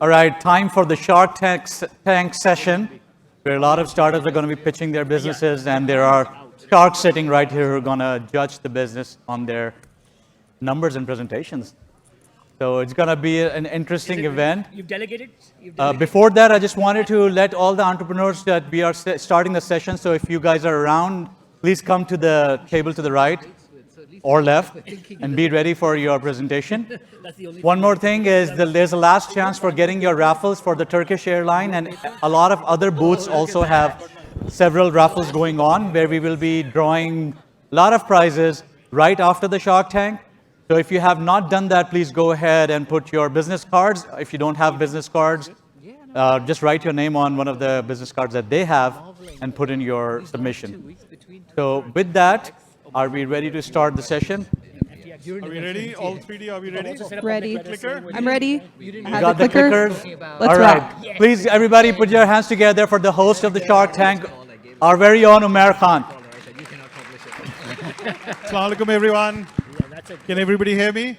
All right, time for the Shark Tank session, where a lot of startups are going to be pitching their businesses, and there are sharks sitting right here who are going to judge the business on their numbers and presentations. So it's going to be an interesting event. You've delegated? Before that, I just wanted to let all the entrepreneurs that we are starting the session. So if you guys are around, please come to the table to the right or left and be ready for your presentation. One more thing is there's a last chance for getting your raffles for the Turkish airline, and a lot of other booths also have several raffles going on where we will be drawing a lot of prizes right after the Shark Tank. So if you have not done that, please go ahead and put your business cards. If you don't have business cards, just write your name on one of the business cards that they have and put in your submission. So with that, are we ready to start the session? Are we ready? All 3D, are we ready? Ready. Clicker? I'm ready. You got the clickers? Let's All right. rock. Please, everybody, put your hands together for the host of the Shark Tank, our very own Umair Khan. Assalamu alaikum, everyone. Can everybody hear me?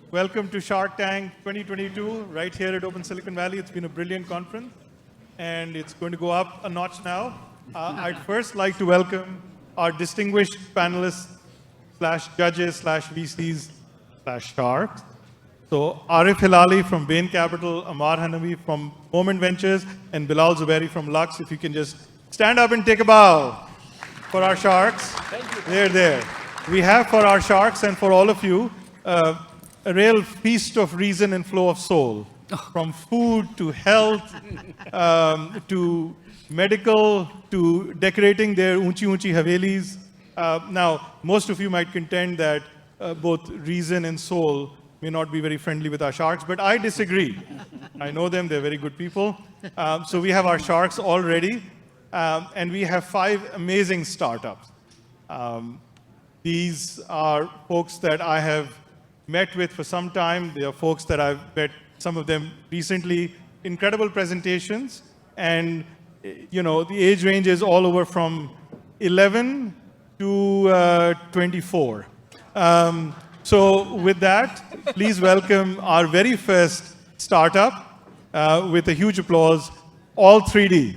Welcome to Shark Tank 2022, right here at Open Silicon Valley. It's been a brilliant conference, and it's going to go up a notch now. I'd first like to welcome our distinguished panelists / judges / VCs / sharks. So Arif Hilali from Bain Capital, Amar Hanavi from Moment Ventures, and Bilal Zubairi from Lux. If you can just stand up and take a bow for our sharks. They're there. We have for our sharks and for all of you a real feast of reason and flow of soul. From food to health, to medical, to decorating their unchi havelis. Now, most of you might contend that both reason and soul may not be very friendly with our sharks, but I disagree. I know them, they're very good people. So we have our sharks all ready, and we have 5 amazing startups. These are folks that I have met with for some time. They are folks that I've met, some of them recently. Incredible presentations, and you know, the age range is all over from 11 to 24. So with that, please welcome our very first startup with a huge applause, All3D.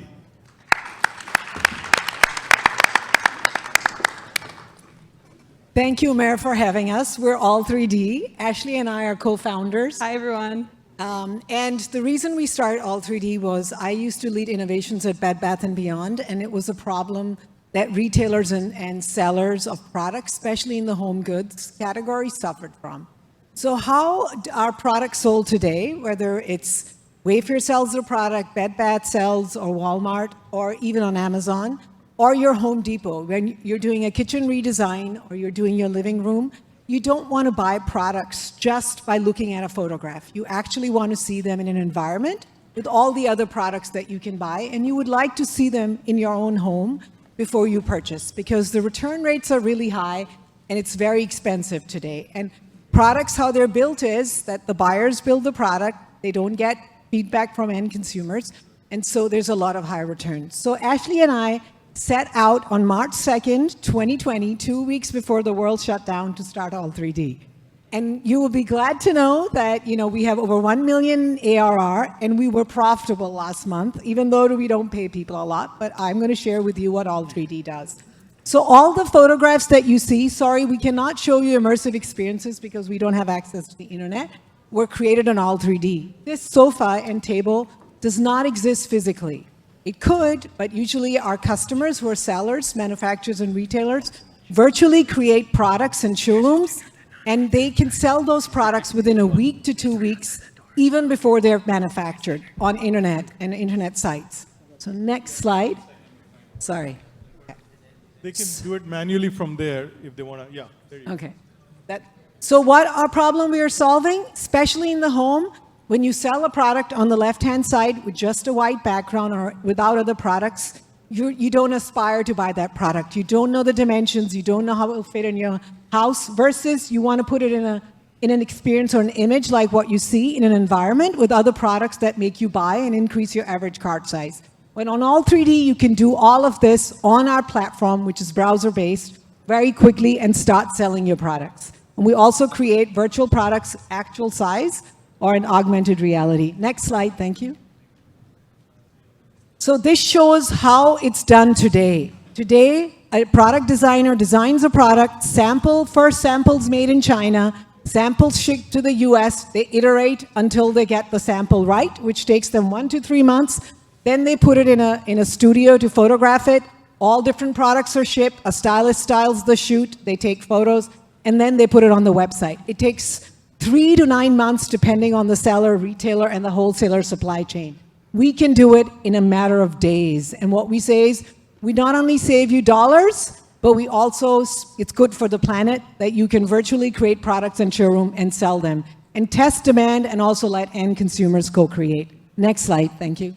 Thank you, Umair, for having us. We're All3D. Ashley and I are co-founders. Hi, everyone. And the reason we started All3D was I used to lead innovations at Bed Bath & Beyond, and it was a problem that retailers and sellers of products, especially in the home goods category, suffered from. So how are products sold today, whether it's Wayfair sells their product, Bed Bath sells, or Walmart, or even on Amazon, or your Home Depot, when you're doing a kitchen redesign or you're doing your living room, you don't want to buy products just by looking at a photograph. You actually want to see them in an environment with all the other products that you can buy, and you would like to see them in your own home before you purchase, because the return rates are really high and it's very expensive today. And products, how they're built is that the buyers build the product, they don't get feedback from end consumers, and so there's a lot of high returns. So Ashley and I set out on March 2nd, 2020, 2 weeks before the world shut down, to start All3D. And you will be glad to know that, you know, we have over 1 million ARR, and we were profitable last month, even though we don't pay people a lot. But I'm going to share with you what All3D does. So all the photographs that you see, sorry, we cannot show you immersive experiences because we don't have access to the internet, were created on All3D. This sofa and table does not exist physically. It could, but usually our customers, who are sellers, manufacturers, and retailers, virtually create products in showrooms, and they can sell those products within a week to 2 weeks, even before they're manufactured on internet and internet sites. So next slide. Sorry. They can do it manually from there if they want to. Yeah, there you go. Okay. So what our problem we are solving, especially in the home, when you sell a product on the left-hand side with just a white background or without other products, you don't aspire to buy that product. You don't know the dimensions. You don't know how it will fit in your house, versus you want to put it in an experience or an image like what you see in an environment with other products that make you buy and increase your average cart size. When on All3D, you can do all of this on our platform, which is browser-based, very quickly and start selling your products. And we also create virtual products, actual size, or in augmented reality. Next slide, thank you. So this shows how it's done today. Today, a product designer designs a product, first samples made in China, samples shipped to the US, they iterate until they get the sample right, which takes them 1 to 3 months. Then they put it in a studio to photograph it. All different products are shipped, a stylist styles the shoot, they take photos, and then they put it on the website. It takes 3 to 9 months depending on the seller, retailer, and the wholesaler supply chain. We can do it in a matter of days. And what we say is, we not only save you dollars, but we also, it's good for the planet that you can virtually create products in showroom and sell them, and test demand and also let end consumers co-create. Next slide, thank you.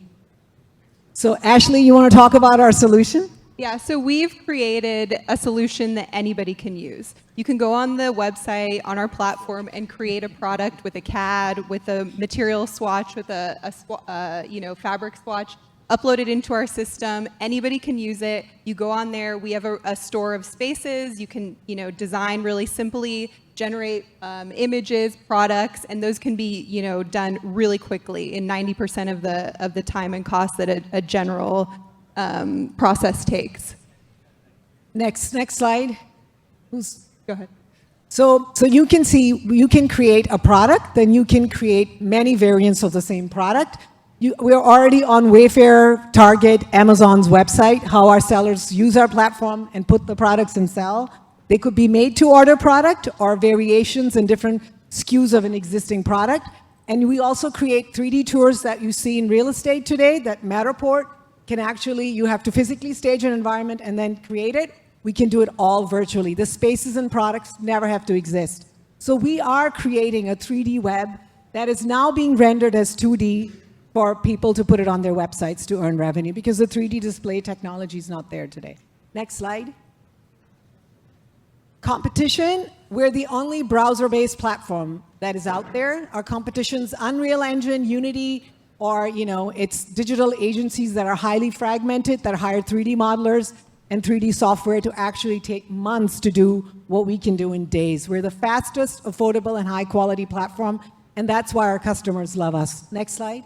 So Ashley, you want to talk about our solution? Yeah, so we've created a solution that anybody can use. You can go on the website, on our platform, and create a product with a CAD, with a material swatch, with a fabric swatch, upload it into our system. Anybody can use it. You go on there. We have a store of spaces. You can, design really simply, generate images, products, and those can be, done really quickly in 90% of the time and cost that a general process takes. Next slide. Go ahead. So you can see, you can create a product, then you can create many variants of the same product. We're already on Wayfair, Target, Amazon's website, how our sellers use our platform and put the products and sell. They could be made to order product or variations in different SKUs of an existing product. And we also create 3D tours that you see in real estate today that Matterport can actually, you have to physically stage an environment and then create it. We can do it all virtually. The spaces and products never have to exist. So we are creating a 3D web that is now being rendered as 2D for people to put it on their websites to earn revenue, because the 3D display technology is not there today. Next slide. Competition, we're the only browser-based platform that is out there. Our competition's Unreal Engine, Unity, or it's digital agencies that are highly fragmented, that hire 3D modelers and 3D software to actually take months to do what we can do in days. We're the fastest, affordable, and high-quality platform, and that's why our customers love us. Next slide.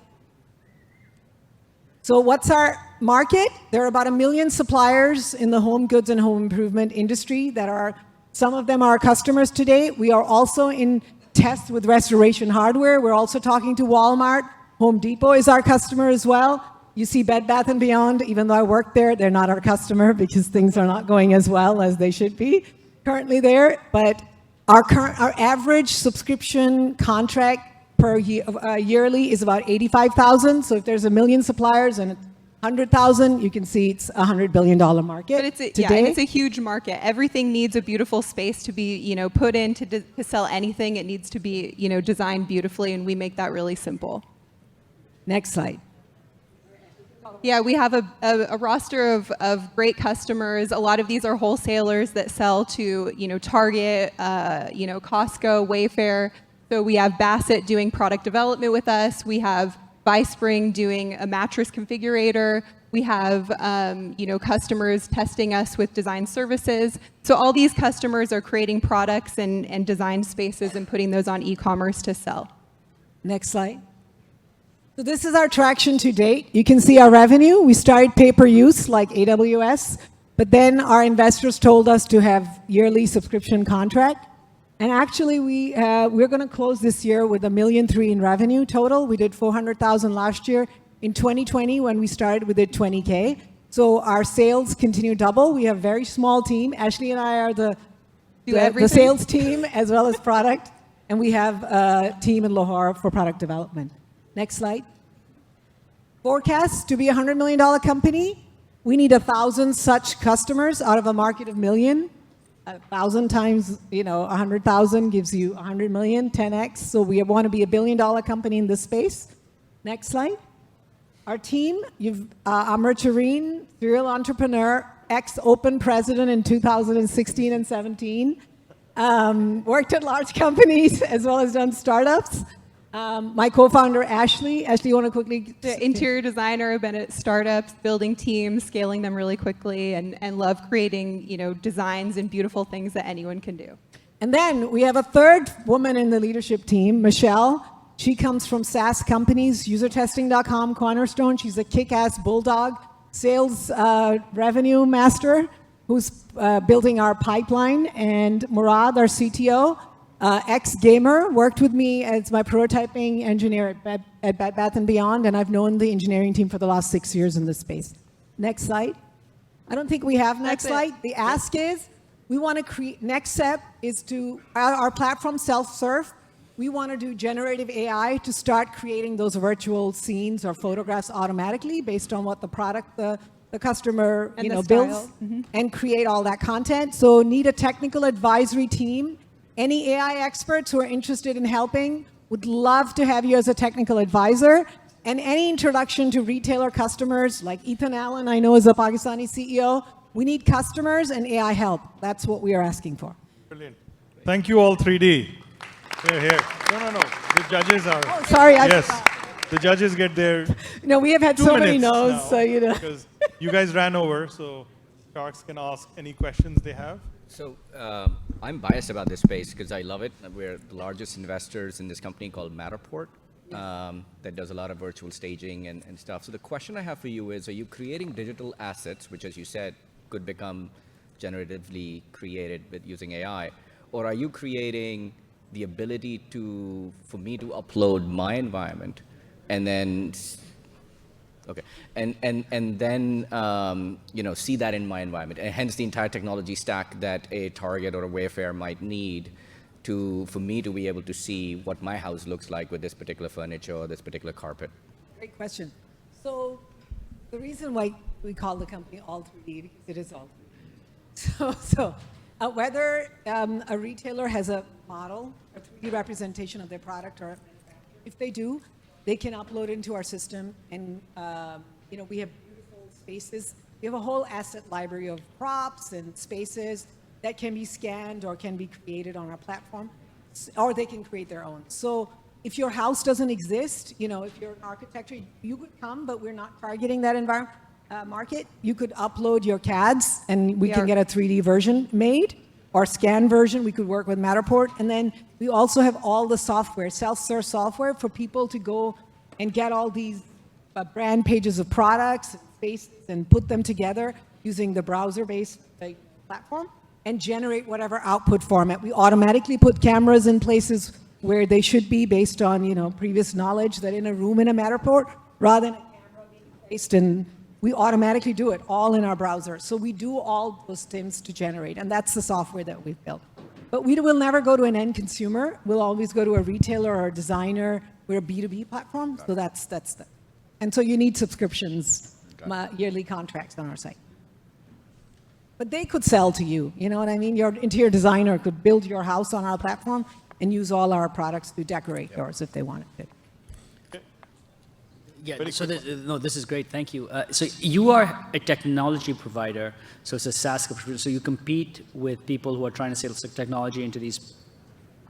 So what's our market? There are about 1 million suppliers in the home goods and home improvement industry that are, some of them are our customers today. We are also in tests with Restoration Hardware. We're also talking to Walmart. Home Depot is our customer as well. You see Bed Bath & Beyond, even though I work there, they're not our customer because things are not going as well as they should be currently there. But our average subscription contract per year, yearly is about 85,000. So if there's 1 million suppliers and 100,000, you can see it's a $100 billion market. But it's today. it's a huge market. Everything needs a beautiful space to be, put in to sell anything. It needs to be, designed beautifully, and we make that really simple. Next slide. Yeah, we have a roster of great customers. A lot of these are wholesalers that sell to, Target, Costco, Wayfair. So we have Bassett doing product development with us. We have BuySpring doing a mattress configurator. We have, customers testing us with design services. So all these customers are creating products and design spaces and putting those on e-commerce to sell. Next slide. So this is our traction to date. You can see our revenue. We started pay-per-use like AWS, but then our investors told us to have yearly subscription contract. And actually, we're going to close this year with $1.3 million in revenue total. We did $400,000 last year. In 2020, when we started, we did $20K. So our sales continue to double. We have a very small team. Ashley and I are the sales team as well as product. And we have a team in Lahore for product development. Next slide. Forecast to be a $100 million company. We need 1,000 such customers out of a market of 1 million. 1,000 times, 100,000 gives you 100 million, 10x. So we want to be a $1 billion company in this space. Next slide. Our team, Amr Tareen, serial entrepreneur, ex-Open president in 2016 and 17. Worked at large companies as well as done startups. My co-founder, Ashley. Ashley, you want to quickly? The interior designer, I've been at startups, building teams, scaling them really quickly, and love creating, designs and beautiful things that anyone can do. And then we have a third woman in the leadership team, Michelle. She comes from SaaS companies, usertesting.com, Cornerstone. She's a kick-ass bulldog sales revenue master who's building our pipeline. And Murad, our CTO, ex-gamer, worked with me as my prototyping engineer at Bed Bath & Beyond, and I've known the engineering team for the last 6 years in this space. Next slide. I don't think we have next slide. The ask is, we want to create, next step is to, our platform self-serve. We want to do generative AI to start creating those virtual scenes or photographs automatically based on what the product the customer And the builds style. and create all that content. So need a technical advisory team. Any AI experts who are interested in helping would love to have you as a technical advisor. And any introduction to retailer customers, like Ethan Allen, I know is a Pakistani CEO. We need customers and AI help. That's what we are asking for. Brilliant. Thank you all 3D. Here. No. The judges are. Oh, sorry. Yes. The judges get their No, we have had 2 so many minutes no's, now, so you know. because you guys ran over, so sharks can ask any questions they have. So I'm biased about this space because I love it. We're the largest investors in this company called Matterport that does a lot of virtual staging and stuff. So the question I have for you is, are you creating digital assets, which as you said, could become generatively created with using AI, or are you creating the ability for me to upload my environment and then and then see that in my environment, and hence the entire technology stack that a Target or a Wayfair might need for me to be able to see what my house looks like with this particular furniture or this particular carpet? Great question. So the reason why we call the company All 3D, because it is all 3D. So whether a retailer has a model, a 3D representation of their product, or if they do, they can upload into our system, and we have beautiful spaces. We have a whole asset library of props and spaces that can be scanned or can be created on our platform, or they can create their own. So if your house doesn't exist, if you're an architecture, you could come, but we're not targeting that environment. Market, you could upload your CADs and we can get a 3D version made, or scan version. We could work with Matterport. And then we also have all the software, self-serve software for people to go and get all these brand pages of products and spaces and put them together using the browser-based platform and generate whatever output format. We automatically put cameras in places where they should be based on previous knowledge that in a room in a Matterport, rather than a camera being placed in. We automatically do it all in our browser. So we do all those things to generate, and that's the software that we've built. But we will never go to an end consumer. We'll always go to a retailer or a designer. We're a B2B platform, so that's the. And so you need subscriptions, yearly contracts on our site. But they could sell to you, you know what I mean? Your interior designer could build your house on our platform and use all our products to decorate yours if they wanted to. Yeah, so this is great, thank you. So you are a technology provider, so it's a SaaS provider, so you compete with people who are trying to sell technology into these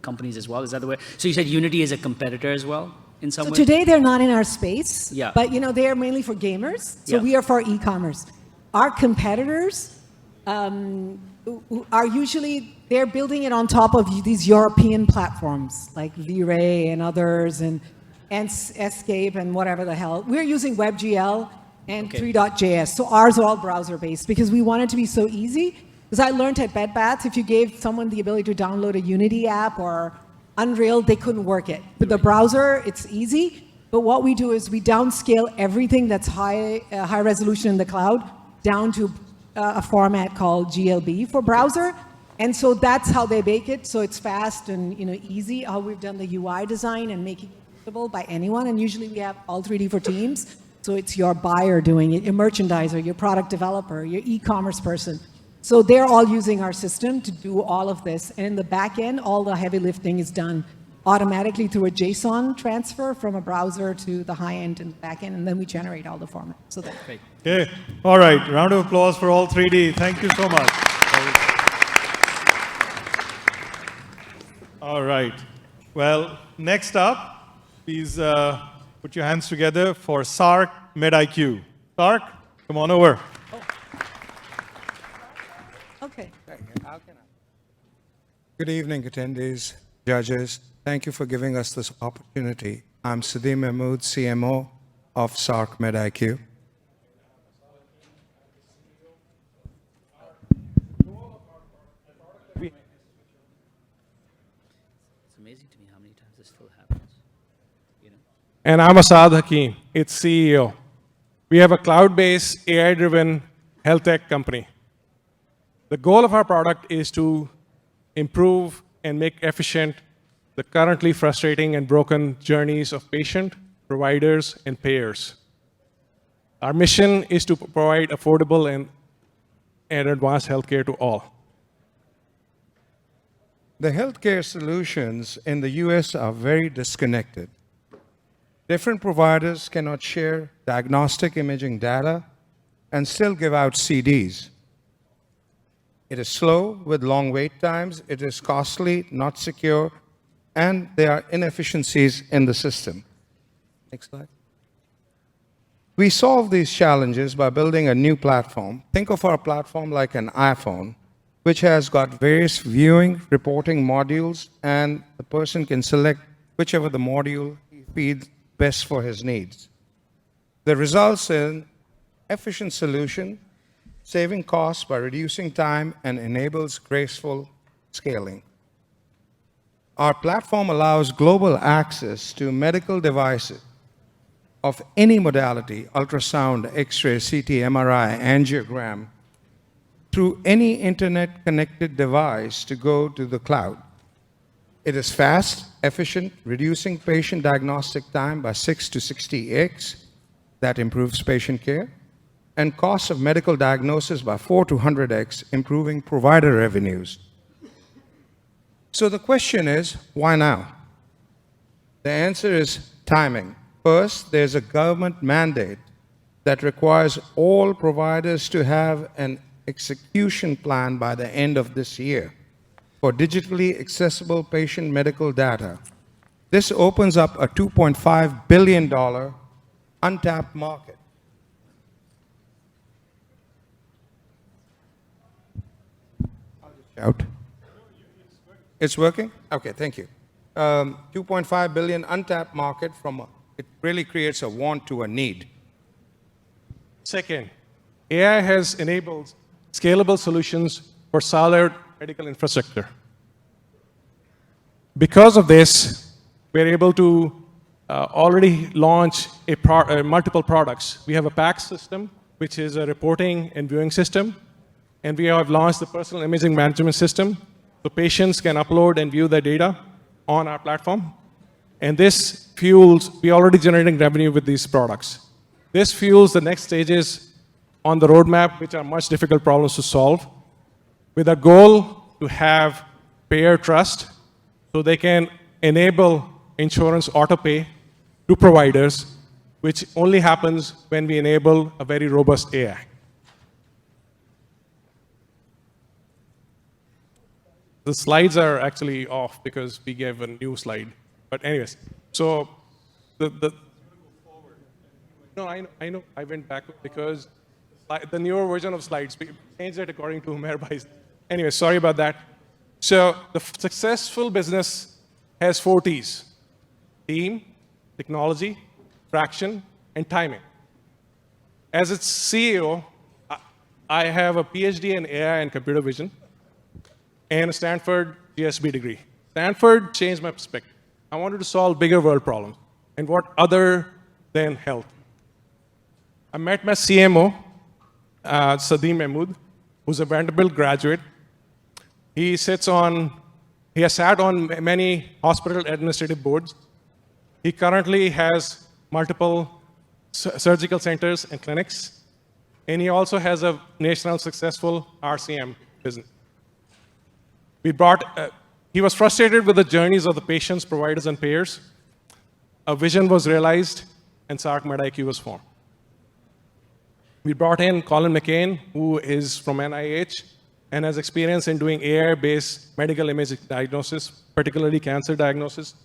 companies as well, is that the way? So you said Unity is a competitor as well, in some way? So today they're not in our space, Yeah. but they are mainly for gamers, so Yeah. we are for e-commerce. Our competitors are usually, they're building it on top of these European platforms, like V-Ray and others, and Escape and whatever the hell. We're using WebGL and Okay. 3.js. So ours are all browser-based because we want it to be so easy. Because I learned at Bed Bath, if you gave someone the ability to download a Unity app or Unreal, they couldn't work it. With the browser, it's easy. But what we do is we downscale everything that's high resolution in the cloud down to a format called GLB for browser. And so that's how they make it. So it's fast and easy. How we've done the UI design and making it usable by anyone. And usually we have All 3D for Teams. So it's your buyer doing it, your merchandiser, your product developer, your e-commerce person. So they're all using our system to do all of this. And in the back end, all the heavy lifting is done automatically through a JSON transfer from a browser to the high end and the back end, and then we generate all the format. So that. Great. Okay. All right. Round of applause for All 3D. Thank you so much. All right. Well, next up, please put your hands together for Sark MedIQ. Sark, come on over. Okay. Good evening, attendees, judges, Thank you for giving us this opportunity. I'm Sadim Mahmood, CMO of SARC MedIQ. It's amazing to me how many times this still happens. You know? And I'm Asad Hakim, its CEO. We have a cloud-based, AI-driven health tech company. The goal of our product is to improve and make efficient the currently frustrating and broken journeys of patient, providers, and payers. Our mission is to provide affordable and advanced healthcare to all. The healthcare solutions in the US are very disconnected. Different providers cannot share diagnostic imaging data and still give out CDs. It is slow with long wait times, it is costly, not secure, and there are inefficiencies in the system. Next slide. We solve these challenges by building a new platform. Think of our platform like an iPhone, which has got various viewing, reporting modules, and the person can select whichever the module he feels best for his needs. That results in efficient solution, saving costs by reducing time, and enables graceful scaling. Our platform allows global access to medical devices of any modality, ultrasound, X-ray, CT, MRI, angiogram, through any internet-connected device to go to the cloud. It is fast, efficient, reducing patient diagnostic time by 6 to 60x. That improves patient care. And costs of medical diagnosis by 4 to 100x, improving provider revenues. So the question is, why now? The answer is timing. First, there's a government mandate that requires all providers to have an execution plan by the end of this year for digitally accessible patient medical data. This opens up a $2.5 billion untapped market. I'll just shout. It's working? Okay, thank you. 2.5 billion untapped market it really creates a want to a need. Second, AI has enabled scalable solutions for solid medical infrastructure. Because of this, we're able to already launch multiple products. We have a PACS system, which is a reporting and viewing system, and we have launched the personal imaging management system, so patients can upload and view their data on our platform. And this fuels, we're already generating revenue with these products. This fuels the next stages on the roadmap, which are much difficult problems to solve, with a goal to have payer trust so they can enable insurance auto-pay to providers, which only happens when we enable a very robust AI. The slides are actually off because we gave a new slide. But anyways, so no, I know, I went back because the newer version of slides, we changed it according to Umair Bhai's. Anyway, sorry about that. So the successful business has 4 T's: team, technology, traction, and timing. As its CEO, I have a PhD in AI and computer vision and a Stanford GSB degree. Stanford changed my perspective. I wanted to solve bigger world problems, and what other than health. I met my CMO, Sadim Mahmood, who's a Vanderbilt graduate. He has sat on many hospital administrative boards. He currently has multiple surgical centers and clinics, and he also has a national successful RCM business. He was frustrated with the journeys of the patients, providers, and payers. A vision was realized, and SARC MedIQ was formed. We brought in Colin McCain, who is from NIH and has experience in doing AI-based medical image diagnosis, particularly cancer diagnosis,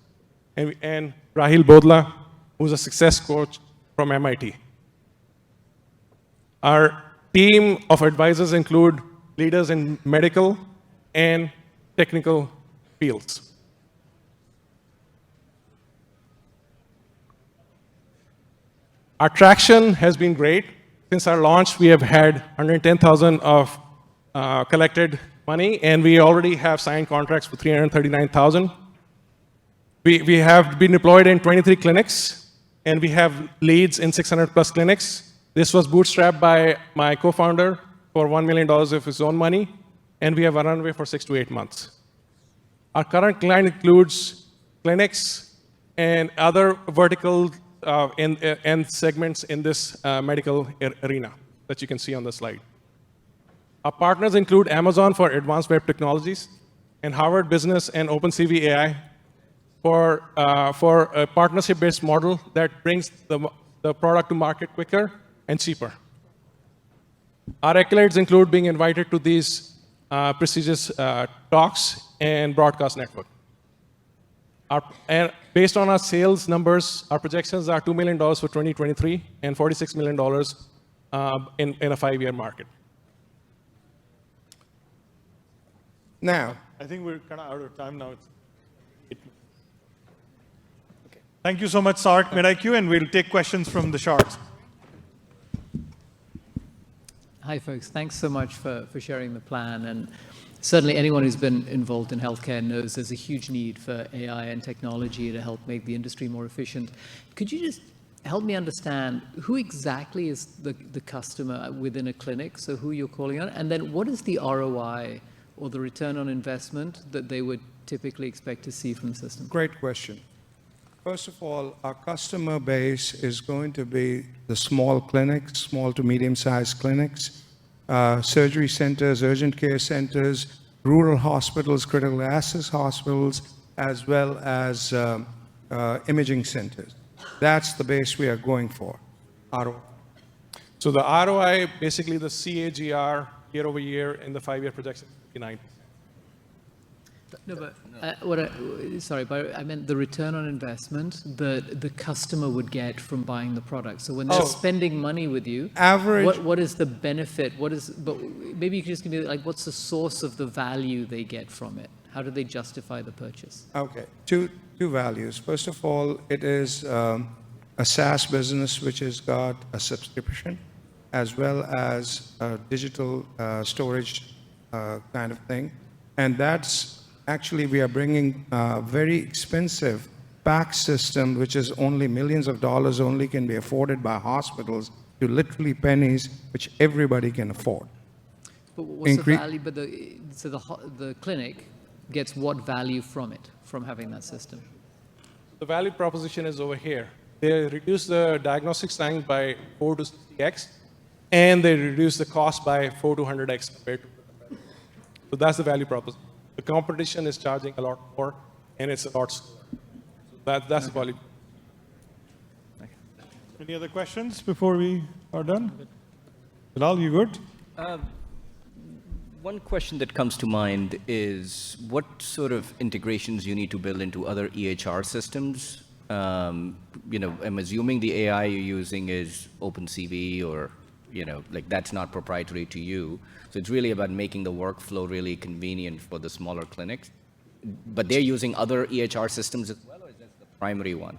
and Rahil Bodla, who's a success coach from MIT. Our team of advisors include leaders in medical and technical fields. Our traction has been great. Since our launch, we have had 110,000 of collected money, and we already have signed contracts for 339,000. We have been deployed in 23 clinics, and we have leads in 600 plus clinics. This was bootstrapped by my co-founder for $1 million of his own money, and we have a runway for 6 to 8 months. Our current client includes clinics and other vertical and segments in this medical arena that you can see on the slide. Our partners include Amazon for advanced web technologies and Harvard Business and OpenCV AI for a partnership-based model that brings the product to market quicker and cheaper. Our accolades include being invited to these prestigious talks and broadcast network. And based on our sales numbers, our projections are $2 million for 2023 and $46 million in a 5-year market. Now, I think we're kind of out of time now. Thank you so much, Sark, MedIQ, and we'll take questions from the Sharks. Hi, folks. Thanks so much for sharing the plan. And certainly anyone who's been involved in healthcare knows there's a huge need for AI and technology to help make the industry more efficient. Could you just help me understand who exactly is the customer within a clinic, so who you're calling on, and then what is the ROI or the return on investment that they would typically expect to see from the system? great question. First of all, our customer base is going to be the small clinics, small to medium-sized clinics, surgery centers, urgent care centers, rural hospitals, critical access hospitals, as well as imaging centers. That's the base we are going for. ROI. So the ROI, basically the CAGR year over year in the 5-year projection, 59%. No, but sorry, but I meant the return on investment that the customer would get from buying the product. So when they're spending money with you, Average- what is the benefit? But maybe you could just give me, like, what's the source of the value they get from it? How do they justify the purchase? Okay, two values. First of all, it is a SaaS business which has got a subscription as well as a digital storage kind of thing. And that's actually, we are bringing a very expensive PACS system, which is only millions of dollars only can be afforded by hospitals, to literally pennies, which everybody can afford. But what's the value? But the clinic gets what value from it, from having that system? The value proposition is over here. They reduce the diagnostics time by 4 to 60x, and they reduce the cost by 4 to 100x compared to. So that's the value proposition. The competition is charging a lot more, and it's a lot slower. That's the value. Any other questions before we are done? Bilal, you good? One question that comes to mind is what sort of integrations you need to build into other EHR systems? I'm assuming the AI you're using is OpenCV or, like that's not proprietary to you. So it's really about making the workflow really convenient for the smaller clinics. But they're using other EHR systems as well, or is that the primary one?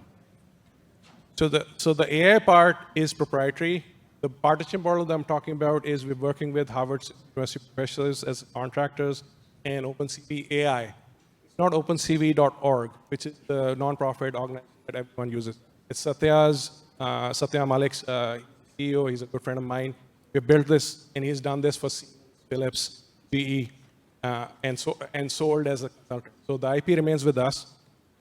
So the AI part is proprietary. The partnership model that I'm talking about is we're working with Harvard University professors as contractors and OpenCV AI. It's not OpenCV.org, which is the nonprofit organization that everyone uses. It's Satya Malik's CEO. He's a good friend of mine. We built this, and he's done this for Philips, GE, and sold as a consultant. So the IP remains with us.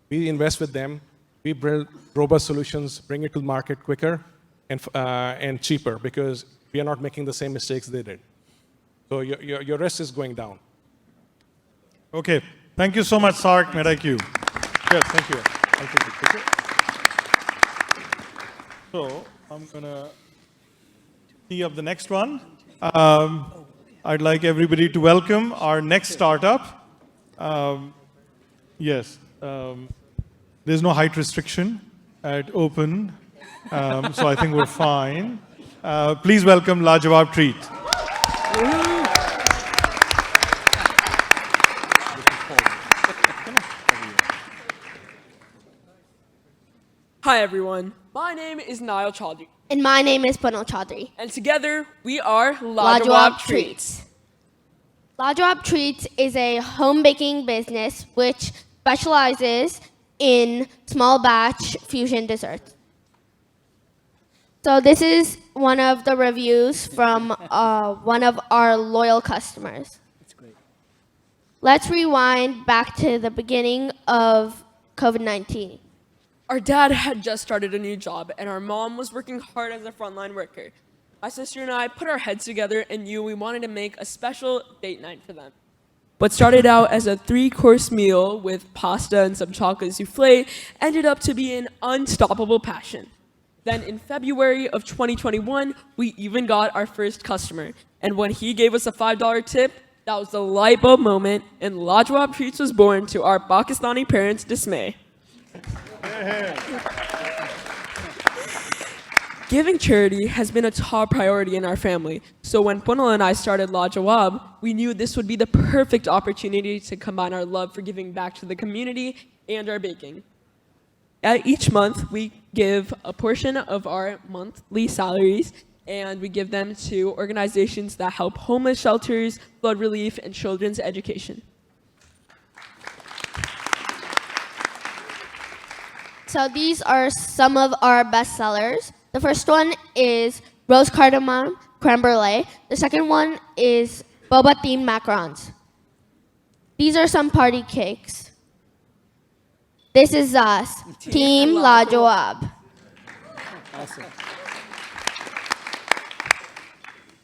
We invest with them. We build robust solutions, bring it to market quicker and cheaper because we are not making the same mistakes they did. So your risk is going down. Okay. Thank you so much, Sark, MedIQ. Yes, thank you. I'll take the picture. So I'm going to tee up the next one. I'd like everybody to welcome our next startup. Yes. There's no height restriction at Open, so I think we're fine. Please welcome Lajawab Treat. Hi everyone, my name is Niall Chaudhry, And my name is Punal Chaudhry. and together we are Lajawab Lajawab Treats. Lajawab Treats is a home baking business which specializes in small batch fusion desserts. So this is one of the reviews from one of our loyal customers. Let's rewind back to the beginning of COVID-19. Our dad had just started a new job, and our mom was working hard as a frontline worker. My sister and I put our heads together and knew we wanted to make a special date night for them. What started out as a 3-course meal with pasta and some chocolate souffle ended up to be an unstoppable passion. Then in February of 2021, we even got our first customer. And when he gave us a $5 tip, that was the light bulb moment, and Lajawab Treats was born to our Pakistani parents' dismay. Giving charity has been a top priority in our family, so when Punal and I started Lajawab, we knew this would be the perfect opportunity to combine our love for giving back to the community and our baking. Each month, we give a portion of our monthly salaries, and we give them to organizations that help homeless shelters, flood relief, and children's education. So these are some of our best sellers. The first one is Rose Cardamom Creme Brulee. The second one is Boba Themed Macarons. These are some party cakes. This is us, Team Lajawab. Awesome.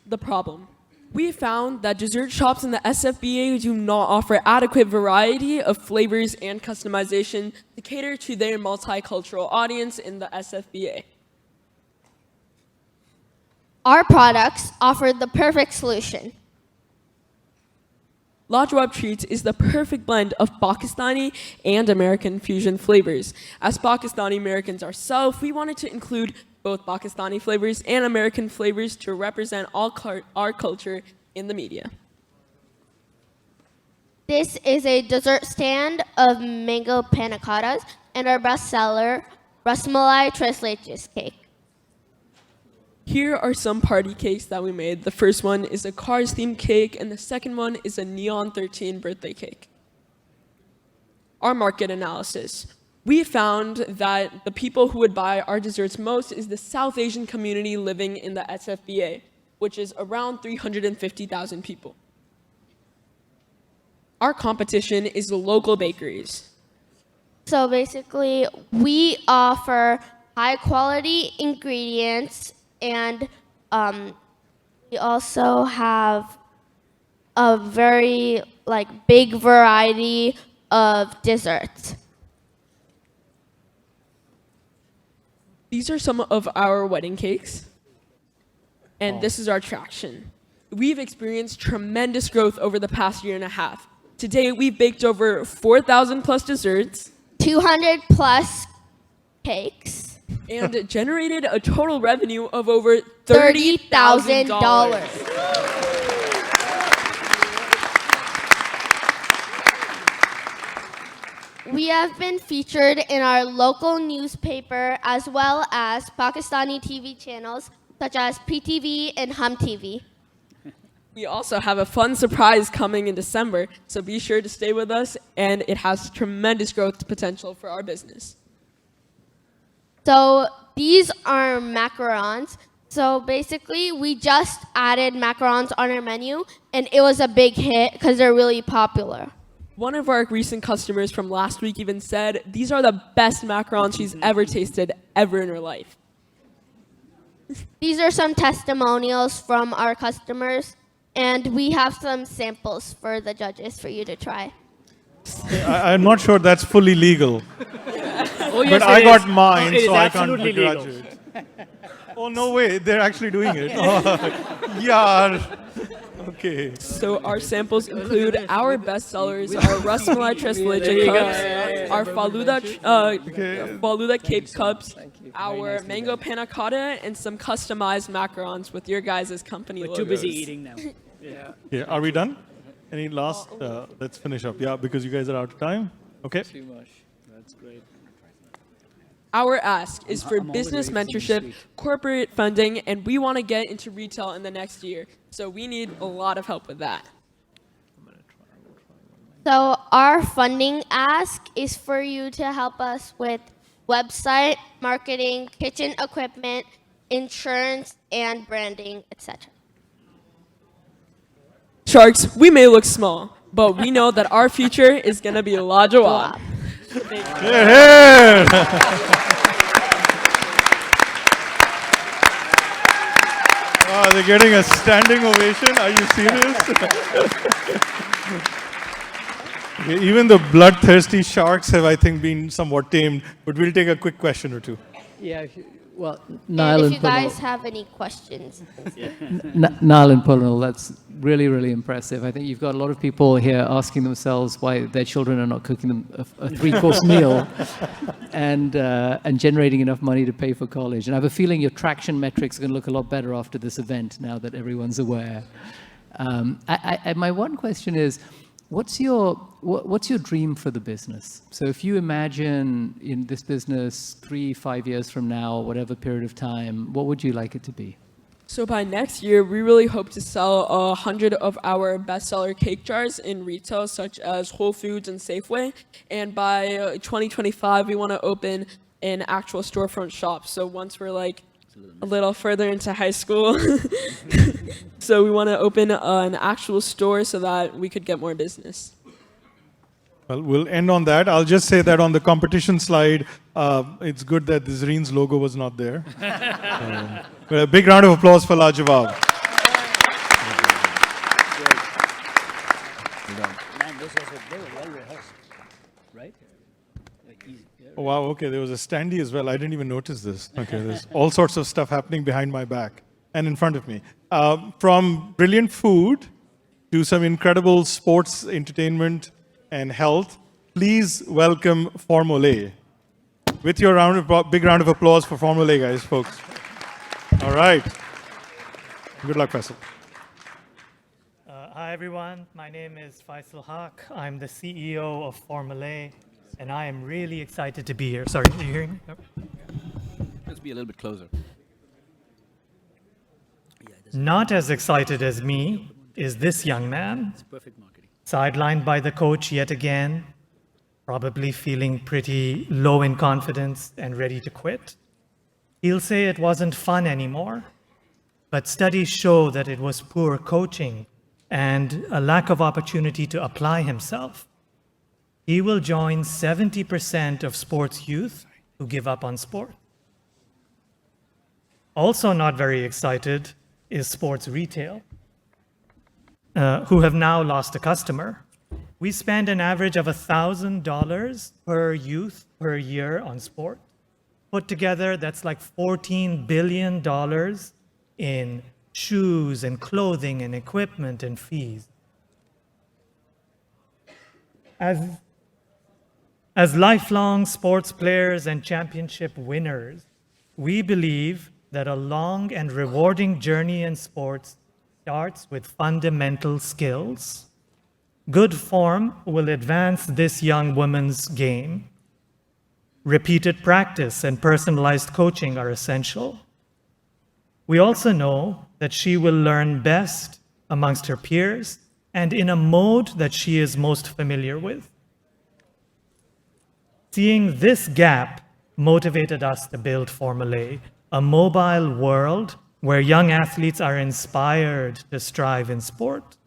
The problem. We found that dessert shops in the SFBA do not offer adequate variety of flavors and customization to cater to their multicultural audience in the SFBA. Our products offer the perfect solution. Lajawab Treats is the perfect blend of Pakistani and American fusion flavors. As Pakistani Americans ourselves, we wanted to include both Pakistani flavors and American flavors to represent our culture in the media. This is a dessert stand of mango panna cottas and our bestseller, Rasmalai Tres Leches cake. Here are some party cakes that we made. The first one is a Cars-themed cake, and the second one is a Neon 13 birthday cake. Our market analysis. We found that the people who would buy our desserts most is the South Asian community living in the SFBA, which is around 350,000 people. Our competition is the local bakeries. So basically, we offer high quality ingredients, and we also have a very big variety of desserts. These are some of our wedding cakes, and this is our traction. We've experienced tremendous growth over the past year and a half. Today, we've baked over 4,000 plus desserts, 200 plus cakes, and generated a total revenue of over $30,000. We have been featured in our local newspaper as well as Pakistani TV channels such as PTV and Hum TV. We also have a fun surprise coming in December, so be sure to stay with us, and it has tremendous growth potential for our business. So these are macarons. So basically, we just added macarons on our menu, and it was a big hit because they're really popular. One of our recent customers from last week even said, these are the best macarons she's ever tasted ever in her life. These are some testimonials from our customers, and we have some samples for the judges for you to try. I'm not sure that's fully legal. Oh, yes, But I it got is. mine, Oh, it is so I can't absolutely legal. begrudge it. Oh, no way. They're actually doing it. Yeah. Okay. So our samples include our best sellers, our Rasmalai Tres Leches cups, our Faluda cake cups, our mango panna cotta, and some customized macarons with your guys' company logos. We're too busy eating now. Yeah. Are we done? Any last? Let's finish up. Yeah, because you guys are out of time. Okay. Too much. That's great. Our ask is for I'm always business ready to see mentorship, sweet. corporate funding, and we want to get into retail in the next year. So we need a lot of help with that. So our funding ask is for you to help us with website, marketing, kitchen equipment, insurance, and branding, etc. Sharks, we may look small, but we know that our future is going to be Lajawab. Yeah. Oh, they're getting a standing ovation. Are you serious? Okay, even the bloodthirsty sharks have, I think, been somewhat tamed, but we'll take a quick question or two. Yeah, well, And Niall if and you guys Punal, have any questions, Niall and Punal, that's really, really impressive. I think you've got a lot of people here asking themselves why their children are not cooking them a three-course meal and generating enough money to pay for college. And I have a feeling your traction metrics are going to look a lot better after this event now that everyone's aware. My one question is, what's your dream for the business? So if you imagine in this business 3-5 years from now, whatever period of time, what would you like it to be? So by next year, we really hope to sell 100 of our bestseller cake jars in retail, such as Whole Foods and Safeway. And by 2025, we want to open an actual storefront shop. So once we're like a little further into high school, so we want to open an actual store so that we could get more business. Well, we'll end on that. I'll just say that on the competition slide, it's good that the Zreens logo was not there. But a big round of applause for Lajawab. Man, those guys they were well rehearsed, right? Like easy. Oh, wow, okay, there was a standee as well. I didn't even notice this. Okay, there's all sorts of stuff happening behind my back and in front of me. From brilliant food to some incredible sports, entertainment, and health, please welcome Formulae. With your big round of applause for Formulae, guys, folks. All right. Good luck, Faisal. Hi, everyone. My name is Faisal Haq. I'm the CEO of Formulae, and I am really excited to be here. Sorry, are you hearing me? Yep. Let's be a little bit closer. Not as excited as me is this young man, Perfect marketing. sidelined by the coach yet again, probably feeling pretty low in confidence and ready to quit. He'll say it wasn't fun anymore, but studies show that it was poor coaching and a lack of opportunity to apply himself. He will join 70% of sports youth who give up on sport. Also not very excited is sports retail, who have now lost a customer. We spend an average of $1,000 per youth per year on sport. Put together, that's like $14 billion in shoes and clothing and equipment and fees. As lifelong sports players and championship winners, we believe that a long and rewarding journey in sports starts with fundamental skills. Good form will advance this young woman's game. Repeated practice and personalized coaching are essential. We also know that she will learn best amongst her peers and in a mode that she is most familiar with. Seeing this gap motivated us to build Formulae, a mobile world where young athletes are inspired to strive in sport.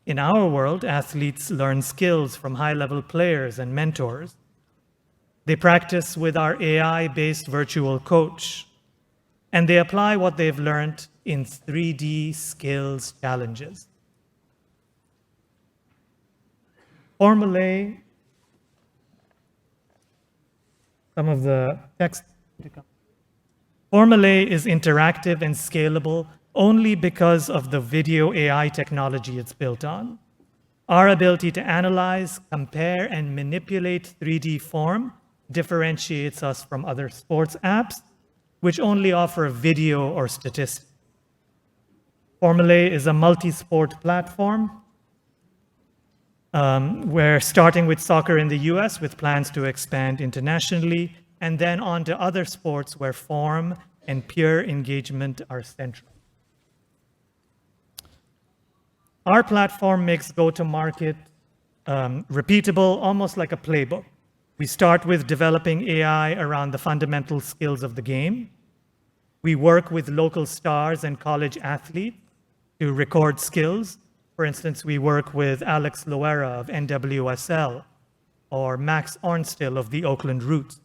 In our world, athletes learn skills from high-level players and mentors. They practice with our AI-based virtual coach, and they apply what they've learned in 3D skills challenges. Formulae, some of the text to come. Formulae is interactive and scalable only because of the video AI technology it's built on. Our ability to analyze, compare, and manipulate 3D form differentiates us from other sports apps, which only offer video or statistics. Formulae is a multi-sport platform where starting with soccer in the US with plans to expand internationally, and then on to other sports where form and peer engagement are central. Our platform makes go-to-market repeatable, almost like a playbook. We start with developing AI around the fundamental skills of the game. We work with local stars and college athletes to record skills. For instance, we work with Alex Loera of NWSL or Max Ornstill of the Oakland Roots.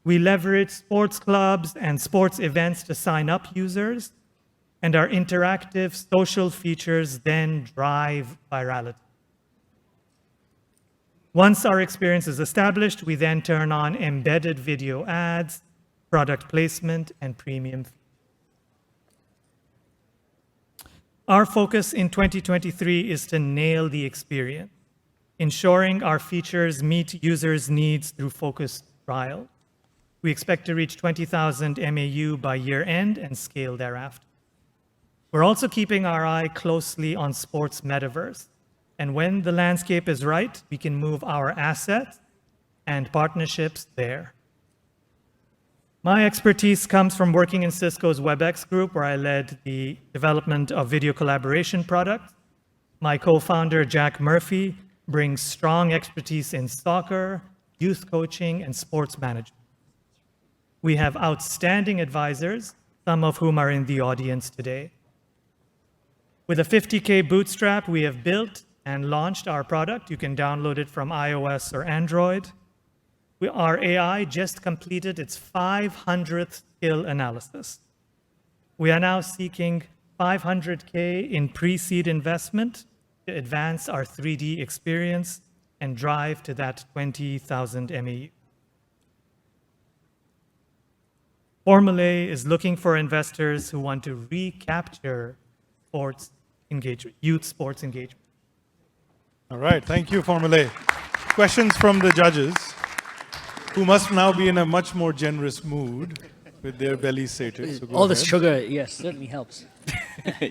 We leverage sports clubs and sports events to sign up users, and our interactive social features then drive virality. Once our experience is established, we then turn on embedded video ads, product placement, and premium features. Our focus in 2023 is to nail the experience, ensuring our features meet users' needs through focused trial. We expect to reach 20,000 MAU by year end and scale thereafter. We're also keeping our eye closely on sports metaverse. And when the landscape is right, we can move our assets and partnerships there. My expertise comes from working in Cisco's WebEx group, where I led the development of video collaboration products. My co-founder, Jack Murphy, brings strong expertise in soccer, youth coaching, and sports management. We have outstanding advisors, some of whom are in the audience today. With a 50K bootstrap, we have built and launched our product. You can download it from iOS or Android. Our AI just completed its 500th skill analysis. We are now seeking 500K in pre-seed investment to advance our 3D experience and drive to that 20,000 MAU. Formulae is looking for investors who want to recapture sports engagement, youth sports engagement. All right, thank you, Formulae. Questions from the judges, who must now be in a much more generous mood with their bellies sated. So All the ahead. sugar, yes, certainly helps.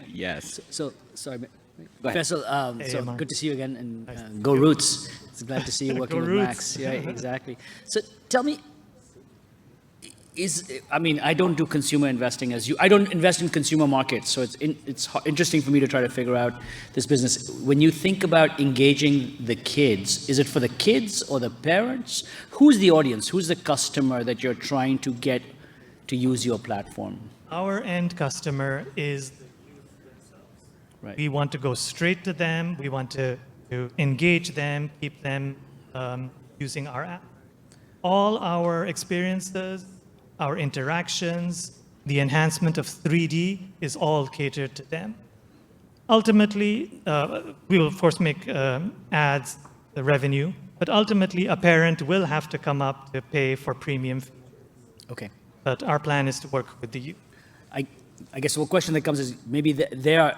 Yes. So sorry, Go ahead. Faisal, Hey, so Amar. good to see you again, and go Roots. It's glad to see you working Go with Roots. Max. Yeah, exactly. So tell me, I don't do consumer investing as you. I don't invest in consumer markets, so it's interesting for me to try to figure out this business. When you think about engaging the kids, is it for the kids or the parents? Who's the audience? Who's the customer that you're trying to get to use your platform? Our end customer is, Right. we want to go straight to them. We want to engage them, keep them using our app. All our experiences, our interactions, the enhancement of 3D is all catered to them. Ultimately, we will of course make ads, the revenue, but ultimately a parent will have to come up to pay for premium. Okay. But our plan is to work with the youth. I guess one question that comes is maybe they are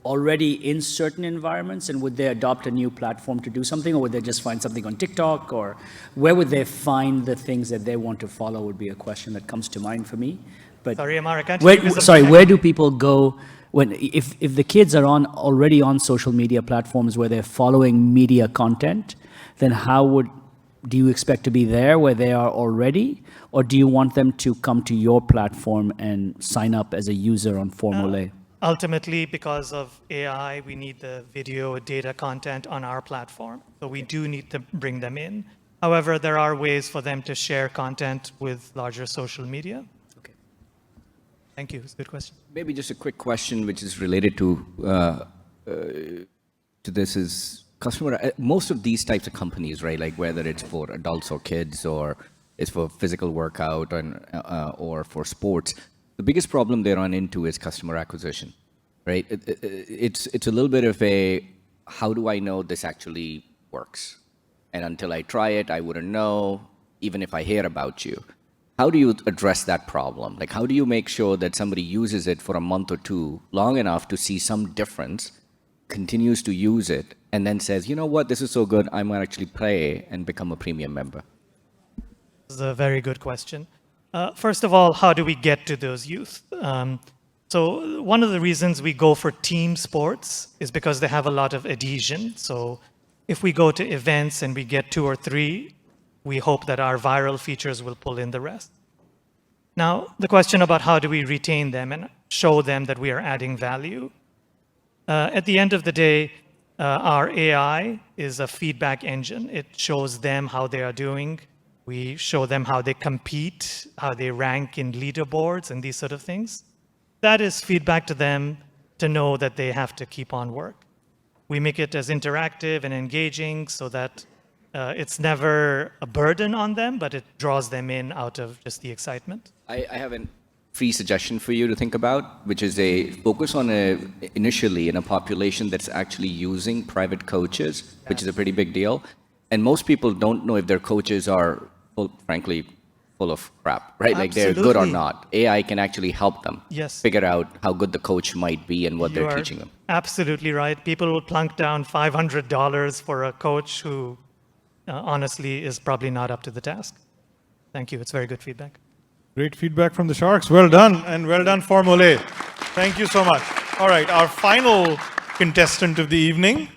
already in certain environments, and would they adopt a new platform to do something, or would they just find something on TikTok, or where would they find the things that they want to follow would be a question that comes to mind for me. But Sorry, Amar, I can't where, hear you. sorry, where do people go if the kids are already on social media platforms where they're following media content, then do you expect to be there where they are already, or do you want them to come to your platform and sign up as a user on Formulae? Ultimately, because of AI, we need the video data content on our platform. So we do need to bring them in. However, there are ways for them to share content with larger social media. Okay. Thank you. It's a good question. Maybe just a quick question which is related to this is customer. Most of these types of companies, right? Like whether it's for adults or kids, or it's for physical workout or for sports, the biggest problem they run into is customer acquisition, right? It's a little bit of a, how do I know this actually works? And until I try it, I wouldn't know, even if I hear about you. How do you address that problem? Like, how do you make sure that somebody uses it for a month or two, long enough to see some difference, continues to use it, and then says, you know what, this is so good, I'm going to actually pay and become a premium member? This is a very good question. First of all, how do we get to those youth? So one of the reasons we go for team sports is because they have a lot of adhesion. So if we go to events and we get 2 or 3 we hope that our viral features will pull in the rest. Now, the question about how do we retain them and show them that we are adding value. At the end of the day, our AI is a feedback engine. It shows them how they are doing. We show them how they compete, how they rank in leaderboards and these sort of things. That is feedback to them to know that they have to keep on work. We make it as interactive and engaging so that it's never a burden on them, but it draws them in out of just the excitement. I have a free suggestion for you to think about, which is a focus on initially in a population that's actually using private coaches, which is a pretty big deal. And most people don't know if their coaches are, frankly, full of crap, right? Like they're good or not. AI can actually help them figure out how good the coach might be and what they're teaching them. Absolutely right. People will plunk down $500 for a coach who honestly is probably not up to the task. Thank you. It's very good feedback. Great feedback from the Sharks. Well done, and well done, Formulae. Thank you so much. All right, our final contestant of the evening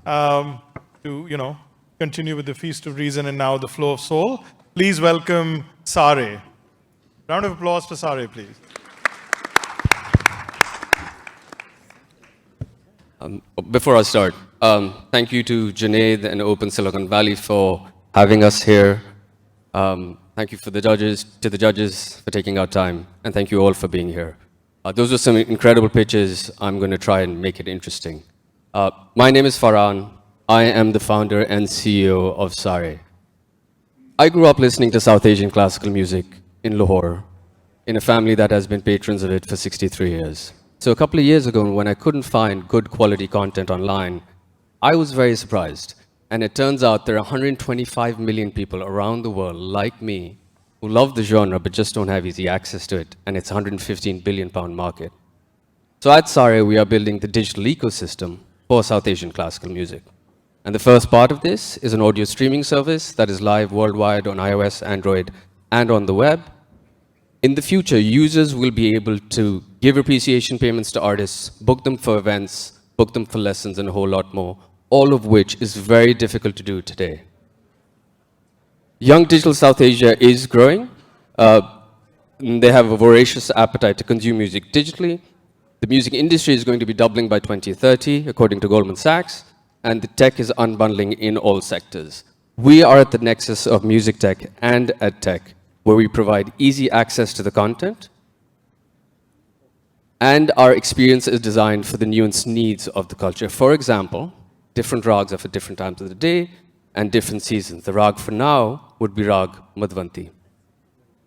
to continue with the Feast of Reason and now the Flow of Soul. Please welcome Sare. Round of applause for Sare, please. Before I start, thank you to Junaid and Open Silicon Valley for having us here. Thank you to the judges for taking our time, and thank you all for being here. Those were some incredible pitches. I'm going to try and make it interesting. My name is Farhan. I am the founder and CEO of Sare. I grew up listening to South Asian classical music in Lahore, in a family that has been patrons of it for 63 years. So a couple of years ago, when I couldn't find good quality content online, I was very surprised. And it turns out there are 125 million people around the world like me who love the genre but just don't have easy access to it. And it's a 115 billion pound market. So at Sare, we are building the digital ecosystem for South Asian classical music. And the first part of this is an audio streaming service that is live worldwide on iOS, Android, and on the web. In the future, users will be able to give appreciation payments to artists, book them for events, book them for lessons, and a whole lot more, all of which is very difficult to do today. Young digital South Asia is growing. They have a voracious appetite to consume music digitally. The music industry is going to be doubling by 2030, according to Goldman Sachs, and the tech is unbundling in all sectors. We are at the nexus of music tech and ed tech, where we provide easy access to the content, and our experience is designed for the nuanced needs of the culture. For example, different rags are for different times of the day and different seasons. The rag for now would be Rag Madhvanti.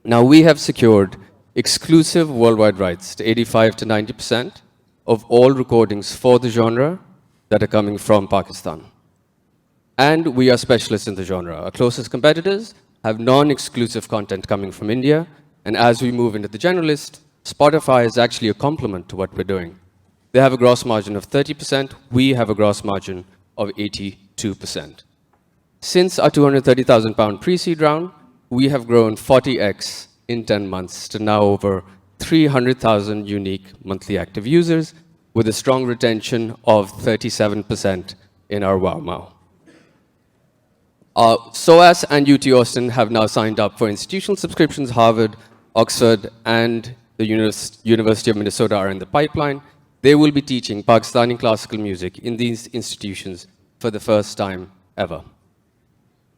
Now we have secured exclusive worldwide rights to 85 to 90% of all recordings for the genre that are coming from Pakistan. And we are specialists in the genre. Our closest competitors have non-exclusive content coming from India, and as we move into the generalist, Spotify is actually a complement to what we're doing. They have a gross margin of 30%, we have a gross margin of 82%. Since our £230,000 pre-seed round, we have grown 40x in 10 months to now over 300,000 unique monthly active users, with a strong retention of 37% in our WowMow. SOAS and UT Austin have now signed up for institutional subscriptions. Harvard, Oxford, and the University of Minnesota are in the pipeline. They will be teaching Pakistani classical music in these institutions for the first time ever.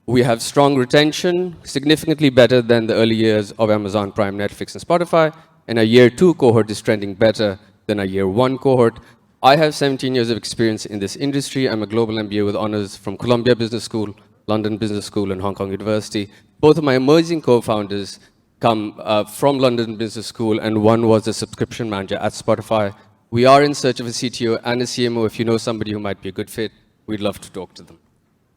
We have strong retention, significantly better than the early years of Amazon Prime, Netflix, and Spotify, and our year 2 cohort is trending better than our year 1 cohort. I have 17 years of experience in this industry. I'm a global MBA with honors from Columbia Business School, London Business School, and Hong Kong University. Both of my amazing co-founders come from London Business School, and one was a subscription manager at Spotify. We are in search of a CTO and a CMO. If you know somebody who might be a good fit, we'd love to talk to them.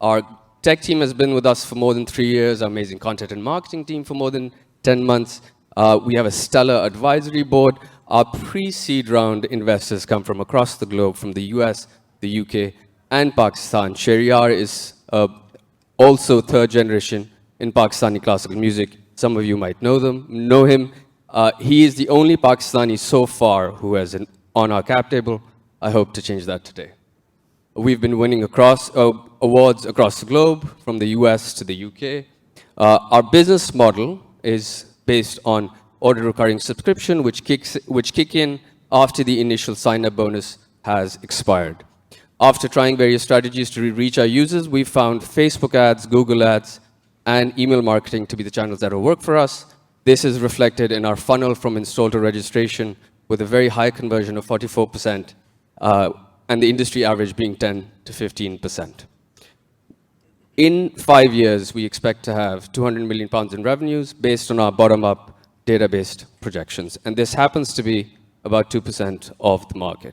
Our tech team has been with us for more than 3 years, our amazing content and marketing team for more than 10 months. We have a stellar advisory board. Our pre-seed round investors come from across the globe, from the US, the UK, and Pakistan. Shehryar is also third generation in Pakistani classical music. Some of you might know him. He is the only Pakistani so far who has on our cap table. I hope to change that today. We've been winning awards across the globe, from the US to the UK. Our business model is based on auto recurring subscription, which kick in after the initial sign-up bonus has expired. After trying various strategies to reach our users, we found Facebook ads, Google ads, and email marketing to be the channels that will work for us. This is reflected in our funnel from install to registration with a very high conversion of 44%, and the industry average being 10 to 15%. In 5 years, we expect to have 200 million pounds in revenues based on our bottom-up database projections, and this happens to be about 2% of the market.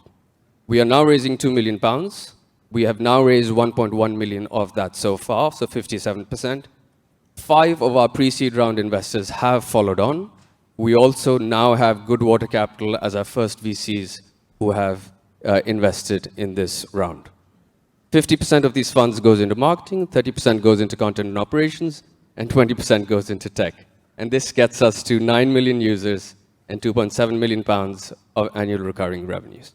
We are now raising 2 million pounds. We have now raised 1.1 million of that so far, so 57%. 5 of our pre-seed round investors have followed on. We also now have Goodwater Capital as our first VCs who have invested in this round. 50% of these funds goes into marketing, 30% goes into content and operations, and 20% goes into tech. And this gets us to 9 million users and 2.7 million pounds of annual recurring revenues.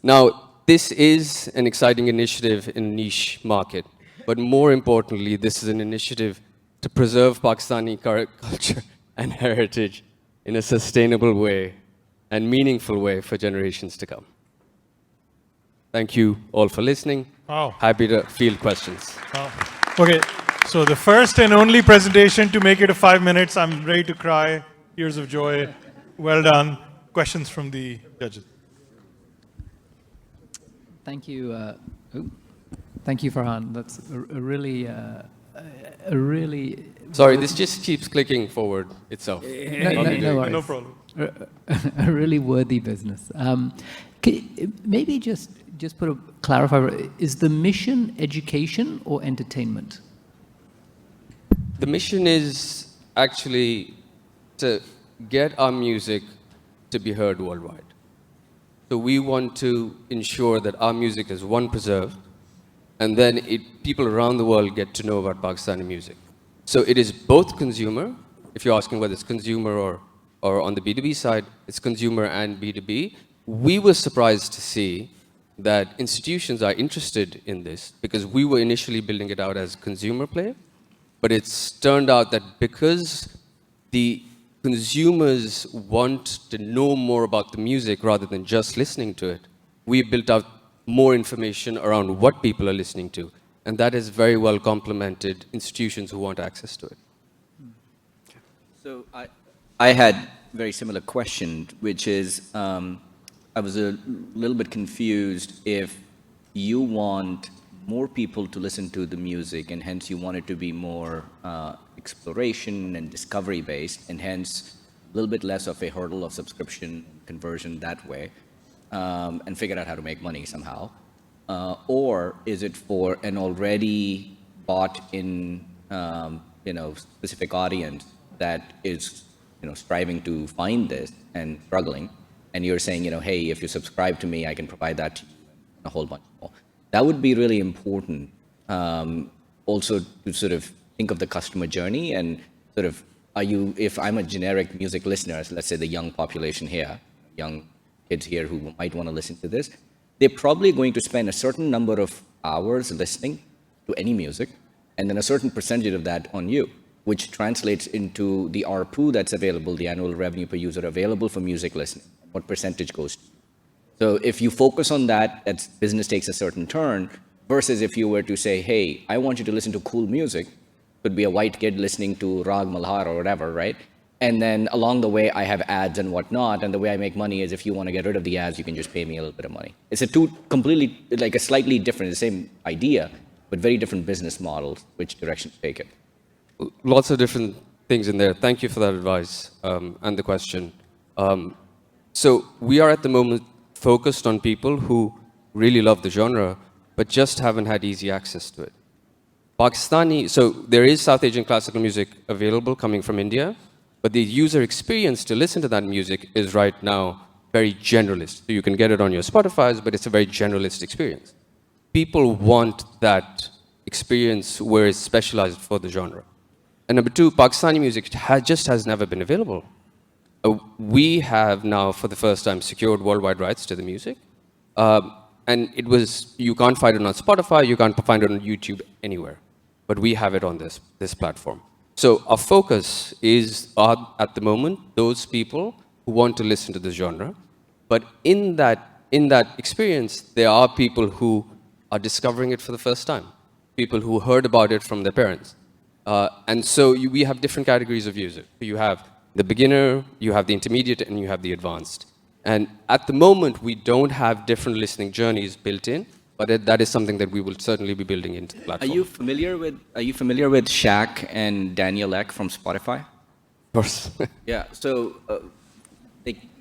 Now, this is an exciting initiative in a niche market, but more importantly, this is an initiative to preserve Pakistani culture and heritage in a sustainable way and meaningful way for generations to come. Thank you all for listening. Wow. Happy to field questions. Wow. Okay, so the first and only presentation to make it a 5 minutes. I'm ready to cry. Tears of joy. Well done. Questions from the judges. Thank you. Thank you, Farhan. That's a really. Sorry, this just keeps clicking forward itself. No worries. No problem. A really worthy business. Maybe just clarify. Is the mission education or entertainment? The mission is actually to get our music to be heard worldwide. So we want to ensure that our music is, one, preserved, and then people around the world get to know about Pakistani music. So it is both consumer, if you're asking whether it's consumer or on the B2B side, it's consumer and B2B. We were surprised to see that institutions are interested in this because we were initially building it out as consumer play, but it's turned out that because the consumers want to know more about the music rather than just listening to it, we built out more information around what people are listening to. And that has very well complemented institutions who want access to it. So I had a very similar question, which is, I was a little bit confused if you want more people to listen to the music and hence you want it to be more exploration and discovery based and hence a little bit less of a hurdle of subscription conversion that way and figure out how to make money somehow. Or is it for an already bought in specific audience that is striving to find this and struggling, and you're saying, hey, if you subscribe to me, I can provide that to you and a whole bunch more. That would be really important also to sort of think of the customer journey and sort of, if I'm a generic music listener, let's say the young population here, young kids here who might want to listen to this, they're probably going to spend a certain number of hours listening to any music, and then a certain percentage of that on you, which translates into the ARPU that's available, the annual revenue per user available for music listening, what percentage goes to. So if you focus on that, that business takes a certain turn, versus if you were to say, hey, I want you to listen to cool music, could be a white kid listening to Rag Malhar or whatever, right? And then along the way, I have ads and whatnot, and the way I make money is if you want to get rid of the ads, you can just pay me a little bit of money. It's completely, like a slightly different, the same idea, but very different business models, which direction to take it. Lots of different things in there. Thank you for that advice and the question. So we are at the moment focused on people who really love the genre, but just haven't had easy access to it. Pakistani, so there is South Asian classical music available coming from India, but the user experience to listen to that music is right now very generalist. So you can get it on your Spotify's, but it's a very generalist experience. People want that experience where it's specialized for the genre. And number two, Pakistani music just has never been available. We have now, for the first time, secured worldwide rights to the music. And you can't find it on Spotify, you can't find it on YouTube anywhere. But we have it on this platform. So our focus is at the moment those people who want to listen to this genre, but in that experience, there are people who are discovering it for the first time, people who heard about it from their parents. And so we have different categories of user. You have the beginner, you have the intermediate, and you have the advanced. And at the moment, we don't have different listening journeys built in, but that is something that we will certainly be building into the platform. Are you familiar with Shaq and Daniel Ek from Spotify? Of course. Yeah. So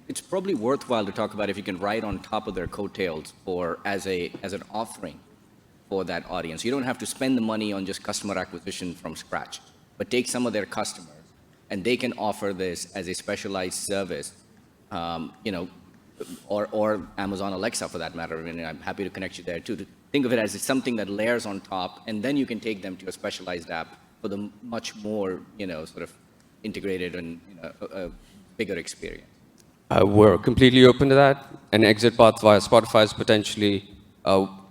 it's probably worthwhile to talk about if you can ride on top of their coattails as an offering for that audience. You don't have to spend the money on just customer acquisition from scratch, but take some of their customers, and they can offer this as a specialized service, or Amazon Alexa for that matter. I mean, I'm happy to connect you there too. To think of it as something that layers on top, and then you can take them to a specialized app for the much more, sort of integrated and a bigger experience. We're completely open to that. An exit path via Spotify is potentially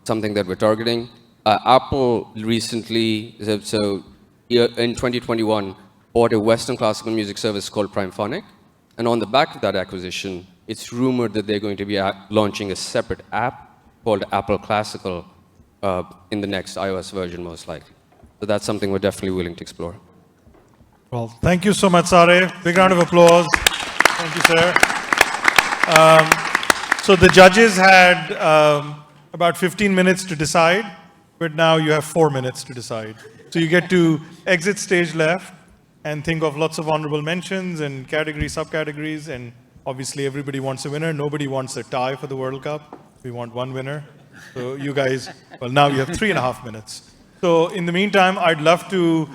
something that we're targeting. Apple recently, in 2021, bought a Western classical music service called Primephonic. And on the back of that acquisition, it's rumored that they're going to be launching a separate app called Apple Classical in the next iOS version, most likely. So that's something we're definitely willing to explore. Well, thank you so much, Sare. Big round of applause. Thank you, sir. So the judges had about 15 minutes to decide, but now you have 4 minutes to decide. So you get to exit stage left and think of lots of honorable mentions and category, subcategories, and obviously everybody wants a winner. Nobody wants a tie for the World Cup. We want one winner. So you guys, well, now you have 3.5 minutes. So in the meantime, I'd love to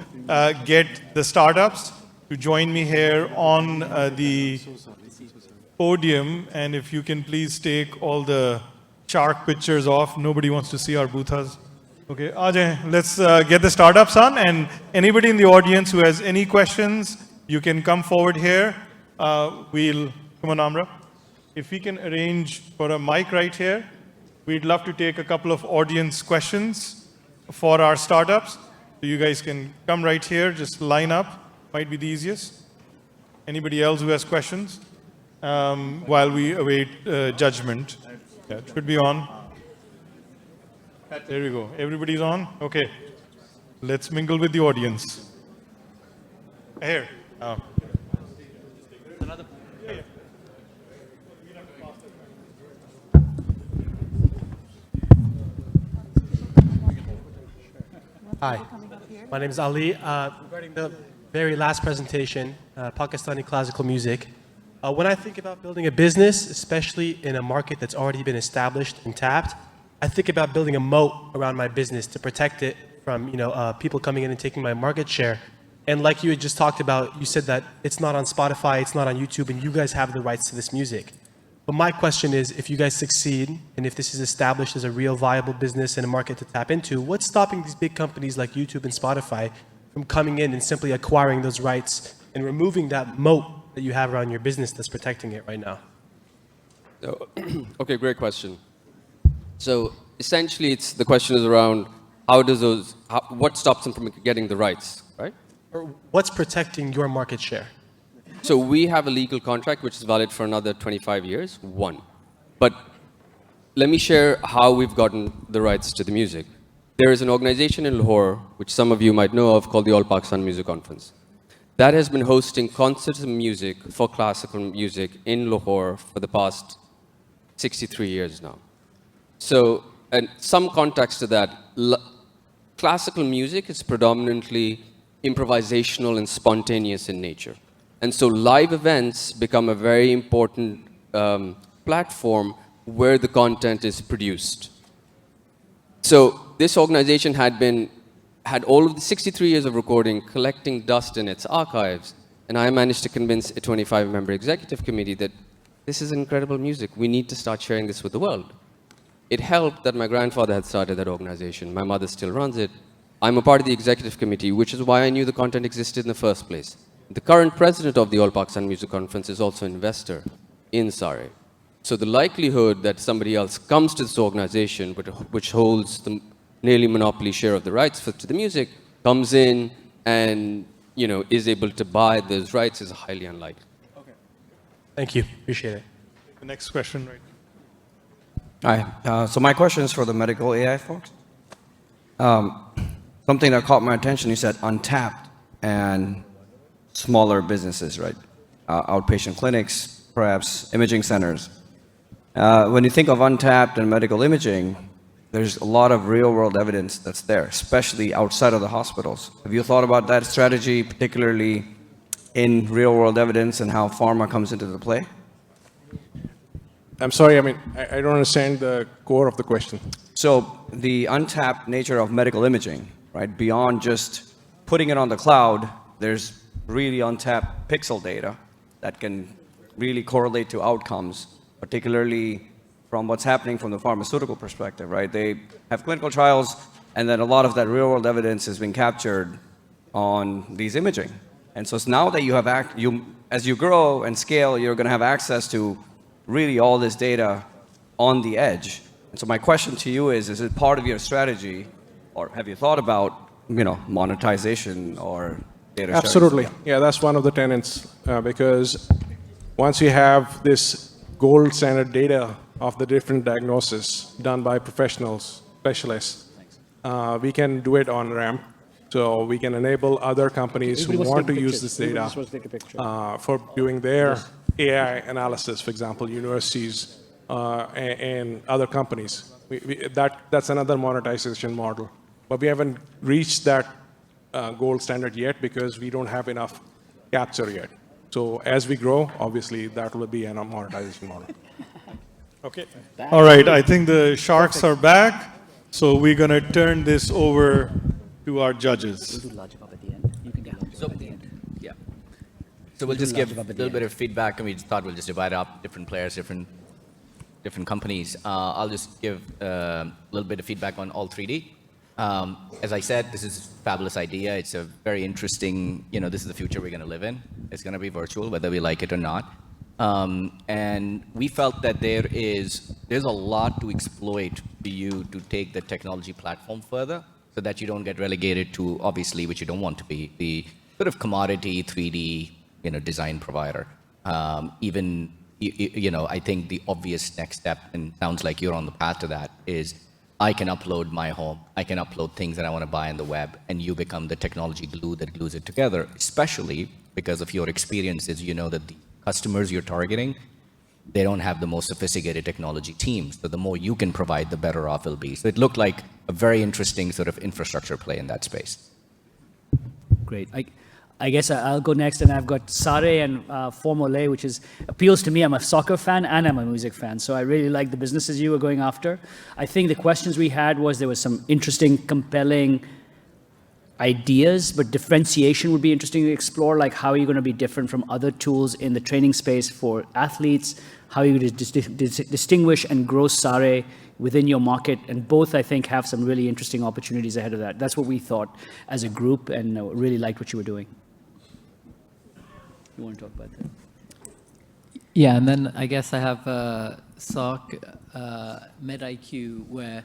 get the startups to join me here on the podium, and if you can please take all the shark pictures off. Nobody wants to see our boothas. Okay, Ajay, let's get the startups on, and anybody in the audience who has any questions, you can come forward here. Come on, Amra. If we can arrange for a mic right here, we'd love to take a couple of audience questions for our startups. So you guys can come right here, just line up, might be the easiest. Anybody else who has questions? While we await judgment. Yeah, it should be on. There we go. Everybody's on? Okay. Let's mingle with the audience. Here. Hi, my name is Ali. Regarding the very last presentation, Pakistani classical music, when I think about building a business, especially in a market that's already been established and tapped, I think about building a moat around my business to protect it from people coming in and taking my market share. And like you had just talked about, you said that it's not on Spotify, it's not on YouTube, and you guys have the rights to this music. But my question is, if you guys succeed, and if this is established as a real viable business and a market to tap into, what's stopping these big companies like YouTube and Spotify from coming in and simply acquiring those rights and removing that moat that you have around your business that's protecting it right now? Okay, great question. So essentially, the question is around what stops them from getting the rights, right? Or what's protecting your market share? So we have a legal contract which is valid for another 25 years, one. But let me share how we've gotten the rights to the music. There is an organization in Lahore, which some of you might know of, called the All Pakistan Music Conference. That has been hosting concerts of music for classical music in Lahore for the past 63 years now. So, and some context to that, classical music is predominantly improvisational and spontaneous in nature. And so live events become a very important platform where the content is produced. So this organization had all of the 63 years of recording collecting dust in its archives, and I managed to convince a 25-member executive committee that this is incredible music. We need to start sharing this with the world. It helped that my grandfather had started that organization. My mother still runs it. I'm a part of the executive committee, which is why I knew the content existed in the first place. The current president of the All Pakistan Music Conference is also an investor in SARE. So the likelihood that somebody else comes to this organization, which holds the nearly monopoly share of the rights to the music, comes in and is able to buy those rights is highly unlikely. Thank you. Appreciate it. The next question, right? Hi. So my question is for the medical AI folks. Something that caught my attention, you said untapped and smaller businesses, right? Outpatient clinics, perhaps imaging centers. When you think of untapped and medical imaging, there's a lot of real-world evidence that's there, especially outside of the hospitals. Have you thought about that strategy, particularly in real-world evidence and how pharma comes into the play? I'm sorry, I don't understand the core of the question. So the untapped nature of medical imaging, right? Beyond just putting it on the cloud, there's really untapped pixel data that can really correlate to outcomes, particularly from what's happening from the pharmaceutical perspective, right? They have clinical trials, and then a lot of that real-world evidence has been captured on these imaging. And so it's now that you have, as you grow and scale, you're going to have access to really all this data on the edge. And so my question to you is it part of your strategy, or have you thought about, monetization or data sharing? Absolutely. Yeah, that's one of the tenets, because once you have this gold standard data of the different diagnosis done by professionals, specialists, we can do it on ramp. So we can enable other companies who want to use this data for doing their AI analysis, for example, universities and other companies. That's another monetization model. But we haven't reached that gold standard yet because we don't have enough capture yet. So as we grow, obviously, that will be a monetization model. Okay. All right. I think the sharks are back. So we're going to turn this over to our judges. So we'll just give a little bit of feedback, and we thought we'll just divide up different players, different companies. I'll just give a little bit of feedback on All3D. As I said, this is a fabulous idea. It's a very interesting, this is the future we're going to live in. It's going to be virtual, whether we like it or not. And we felt that there's a lot to exploit for you to take the technology platform further, so that you don't get relegated to, obviously, which you don't want to be, the sort of commodity 3D design provider. I think the obvious next step, and sounds like you're on the path to that, is I can upload my home, I can upload things that I want to buy on the web, and you become the technology glue that glues it together, especially because of your experiences. You know that the customers you're targeting, they don't have the most sophisticated technology teams. So the more you can provide, the better off it'll be. So it looked like a very interesting sort of infrastructure play in that space. Great. I guess I'll go next, and I've got Sare and Formole, which appeals to me. I'm a soccer fan and I'm a music fan, so I really like the businesses you were going after. I think the questions we had there was some interesting, compelling ideas, but differentiation would be interesting to explore, like how are you going to be different from other tools in the training space for athletes? How are you going to distinguish and grow Sare within your market? And both, I think, have some really interesting opportunities ahead of that. That's what we thought as a group, and really liked what you were doing. You want to talk about that? Yeah, and then I guess I have SOC, MedIQ, where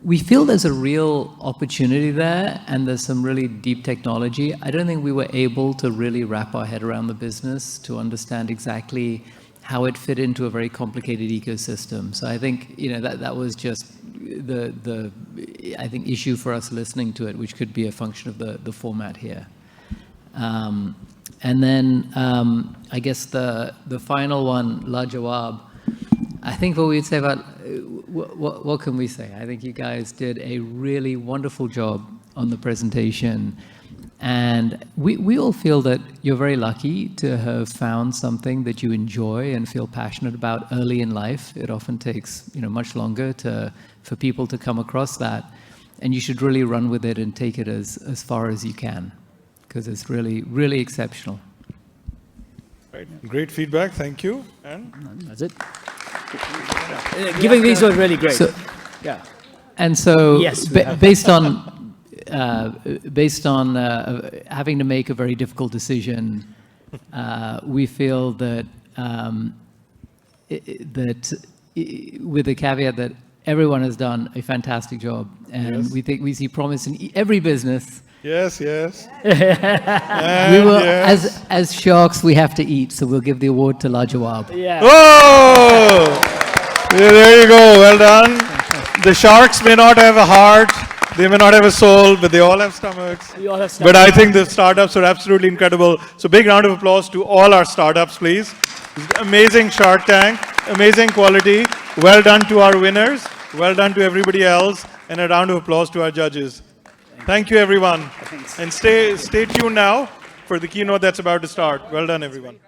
we feel there's a real opportunity there, and there's some really deep technology. I don't think we were able to really wrap our head around the business to understand exactly how it fit into a very complicated ecosystem. So I think that was just the issue for us listening to it, which could be a function of the format here. And then I guess the final one, Lajawab. I think what we'd say about what can we say? I think you guys did a really wonderful job on the presentation, and we all feel that you're very lucky to have found something that you enjoy and feel passionate about early in life. It often takes much longer for people to come across that, and you should really run with it and take it as far as you can, because it's really, really exceptional. Right. Great feedback. Thank you. And that's it. Giving these was really great. Yeah. And so, yes, based on having to make a very difficult decision, we feel that with the caveat that everyone has done a fantastic job, and we think we see promise in every business, Yes, yes. We And will, yes. as sharks, we have to eat, so we'll give the award to Lajawab. Yeah. Oh! Yeah, there you go. Well done. The sharks may not have a heart, they may not have a soul, but they all have stomachs. We all have But I think the startups are absolutely incredible. So big round of applause to all our startups, please. Amazing Shark Tank, amazing quality. Well done to our winners. Well done to everybody else. And a round of applause to our judges. Thank you, everyone. And stay tuned now for the keynote that's about to start. Well done, everyone.